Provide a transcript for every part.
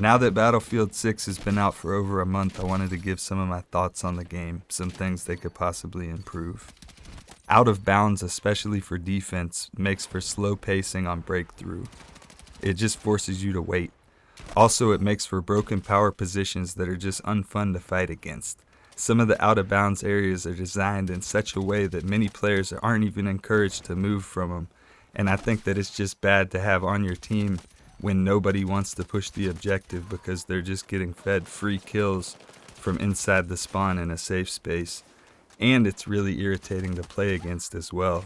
Now that Battlefield 6 has been out for over a month, I wanted to give some of my thoughts on the game, some things they could possibly improve. Out of bounds, especially for defense, makes for slow pacing on breakthrough. It just forces you to wait. Also, it makes for broken power positions that are just unfun to fight against. Some of the out of bounds areas are designed in such a way that many players aren't even encouraged to move from them, and I think that it's just bad to have on your team when nobody wants to push the objective because they're just getting fed free kills from inside the spawn in a safe space. And it's really irritating to play against as well.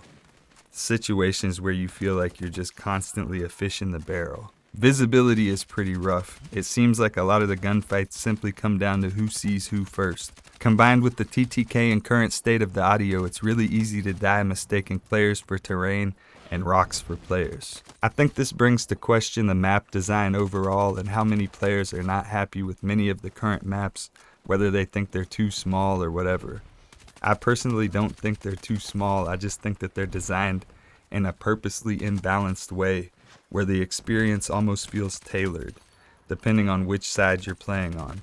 Situations where you feel like you're just constantly a fish in the barrel. Visibility is pretty rough. It seems like a lot of the gunfights simply come down to who sees who first. Combined with the TTK and current state of the audio, it's really easy to die mistaking players for terrain and rocks for players. I think this brings to question the map design overall and how many players are not happy with many of the current maps, whether they think they're too small or whatever. I personally don't think they're too small. I just think that they're designed in a purposely imbalanced way where the experience almost feels tailored, depending on which side you're playing on.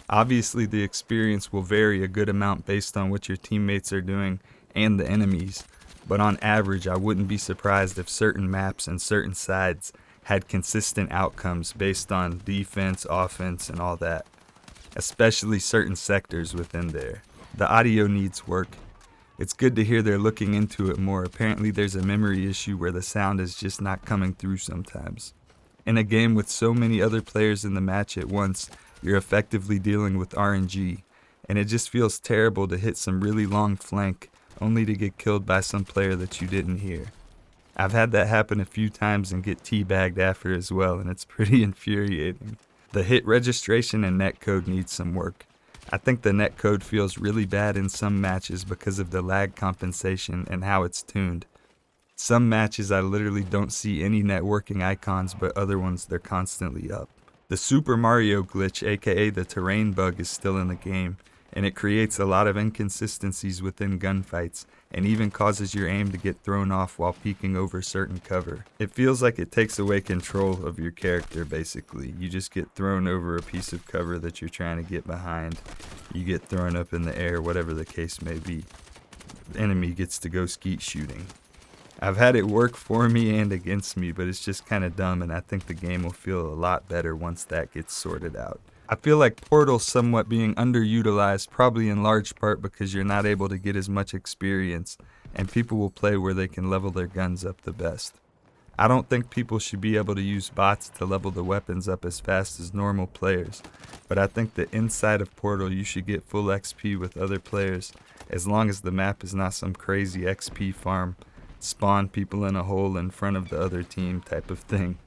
Obviously, the experience will vary a good amount based on what your teammates are doing and the enemies, but on average, I wouldn't be surprised if certain maps and certain sides had consistent outcomes based on defense, offense, and all that, especially certain sectors within there. The audio needs work. It's good to hear they're looking into it more. Apparently there's a memory issue where the sound is just not coming through sometimes. In a game with so many other players in the match at once, you're effectively dealing with RNG, and it just feels terrible to hit some really long flank only to get killed by some player that you didn't hear. I've had that happen a few times and get teabagged after as well, and it's pretty infuriating. The hit registration and netcode needs some work. I think the netcode feels really bad in some matches because of the lag compensation and how it's tuned. Some matches I literally don't see any networking icons, but other ones they're constantly up. The Super Mario glitch, aka the terrain bug, is still in the game, and it creates a lot of inconsistencies within gunfights, and even causes your aim to get thrown off while peeking over certain cover. It feels like it takes away control of your character, basically. You just get thrown over a piece of cover that you're trying to get behind. You get thrown up in the air, whatever the case may be. The enemy gets to go skeet shooting. I've had it work for me and against me, but it's just kind of dumb, and I think the game will feel a lot better once that gets sorted out. I feel like Portal's somewhat being underutilized, probably in large part because you're not able to get as much experience, and people will play where they can level their guns up the best. I don't think people should be able to use bots to level the weapons up as fast as normal players, but I think that inside of Portal you should get full XP with other players, as long as the map is not some crazy XP farm, spawn people in a hole in front of the other team type of thing.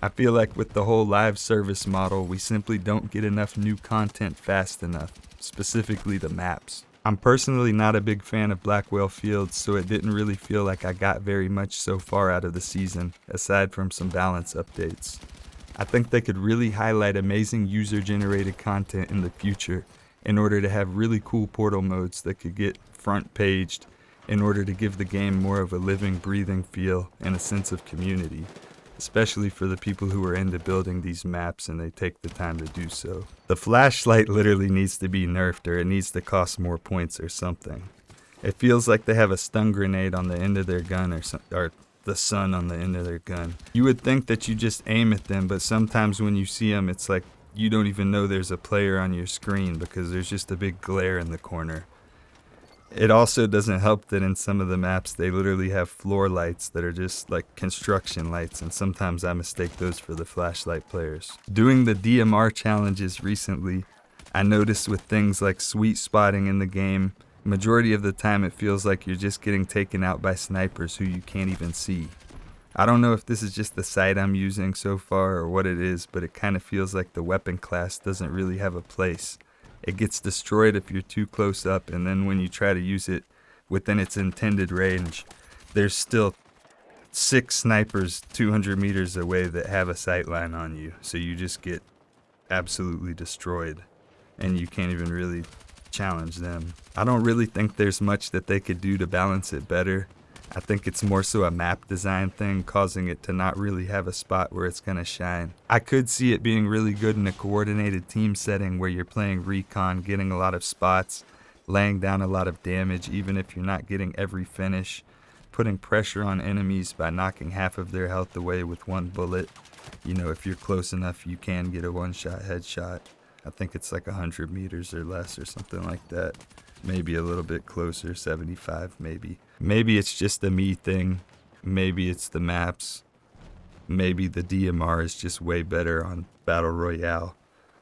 I feel like with the whole live service model, we simply don't get enough new content fast enough, specifically the maps. I'm personally not a big fan of Blackwell Fields, so it didn't really feel like I got very much so far out of the season, aside from some balance updates. I think they could really highlight amazing user-generated content in the future in order to have really cool Portal modes that could get front-paged in order to give the game more of a living, breathing feel and a sense of community, especially for the people who are into building these maps and they take the time to do so. The flashlight literally needs to be nerfed, or it needs to cost more points or something. It feels like they have a stun grenade on the end of their gun or the sun on the end of their gun. You would think that you just aim at them, but sometimes when you see them, it's like you don't even know there's a player on your screen because there's just a big glare in the corner. It also doesn't help that in some of the maps they literally have floor lights that are just like construction lights, and sometimes I mistake those for the flashlight players. Doing the DMR challenges recently, I noticed with things like sweet spotting in the game, majority of the time it feels like you're just getting taken out by snipers who you can't even see. I don't know if this is just the sight I'm using so far or what it is, but it kind of feels like the weapon class doesn't really have a place. It gets destroyed if you're too close up, and then when you try to use it within its intended range, there's still 6 snipers 200 meters away that have a sight line on you, so you just get absolutely destroyed, and you can't even really challenge them. I don't really think there's much that they could do to balance it better. I think it's more so a map design thing, causing it to not really have a spot where it's going to shine. I could see it being really good in a coordinated team setting where you're playing recon, getting a lot of spots, laying down a lot of damage even if you're not getting every finish, putting pressure on enemies by knocking half of their health away with one bullet. You know, if you're close enough, you can get a one-shot headshot. I think it's like 100 meters or less or something like that. Maybe a little bit closer, 75 maybe. Maybe it's just a me thing. Maybe it's the maps. Maybe the DMR is just way better on Battle Royale.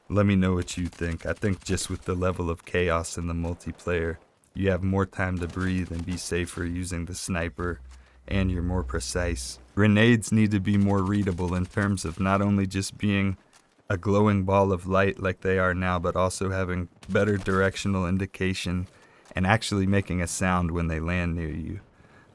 Let me know what you think. I think just with the level of chaos in the multiplayer, you have more time to breathe and be safer using the sniper, and you're more precise. Grenades need to be more readable in terms of not only just being a glowing ball of light like they are now, but also having better directional indication and actually making a sound when they land near you.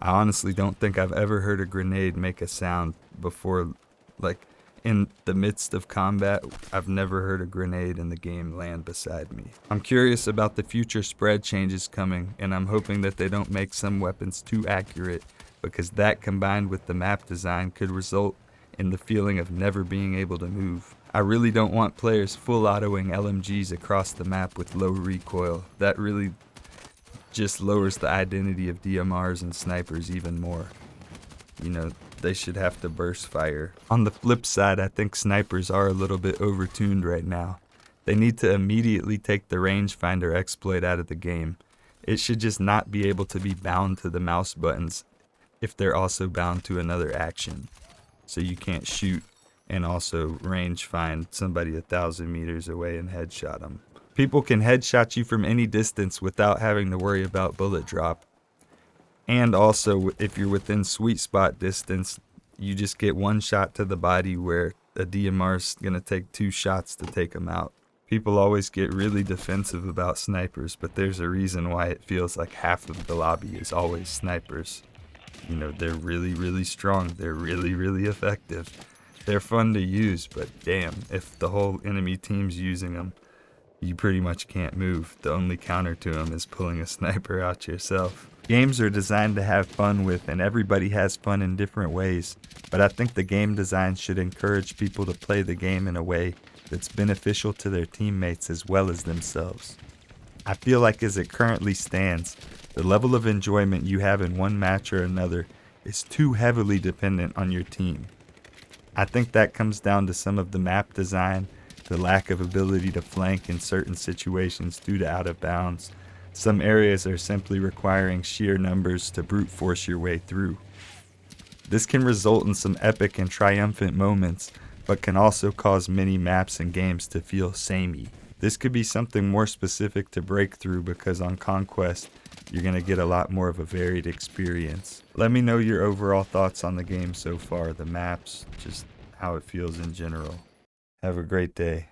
I honestly don't think I've ever heard a grenade make a sound before. Like, in the midst of combat, I've never heard a grenade in the game land beside me. I'm curious about the future spread changes coming, and I'm hoping that they don't make some weapons too accurate, because that combined with the map design could result in the feeling of never being able to move. I really don't want players full autoing LMGs across the map with low recoil. That really just lowers the identity of DMRs and snipers even more. You know, they should have to burst fire. On the flip side, I think snipers are a little bit overtuned right now. They need to immediately take the rangefinder exploit out of the game. It should just not be able to be bound to the mouse buttons if they're also bound to another action. So you can't shoot and also range find somebody 1,000 meters away and headshot them. People can headshot you from any distance without having to worry about bullet drop. And also, if you're within sweet spot distance, you just get one shot to the body where a DMR's gonna take 2 shots to take them out. People always get really defensive about snipers, but there's a reason why it feels like half of the lobby is always snipers. You know, they're really, really strong. They're really, really effective. They're fun to use, but damn, if the whole enemy team's using them, you pretty much can't move. The only counter to them is pulling a sniper out yourself. Games are designed to have fun with, and everybody has fun in different ways, but I think the game design should encourage people to play the game in a way that's beneficial to their teammates as well as themselves. I feel like as it currently stands, the level of enjoyment you have in one match or another is too heavily dependent on your team. I think that comes down to some of the map design, the lack of ability to flank in certain situations due to out of bounds. Some areas are simply requiring sheer numbers to brute force your way through. This can result in some epic and triumphant moments, but can also cause many maps and games to feel samey. This could be something more specific to Breakthrough, because on Conquest, you're going to get a lot more of a varied experience. Let me know your overall thoughts on the game so far, the maps, just how it feels in general. Have a great day.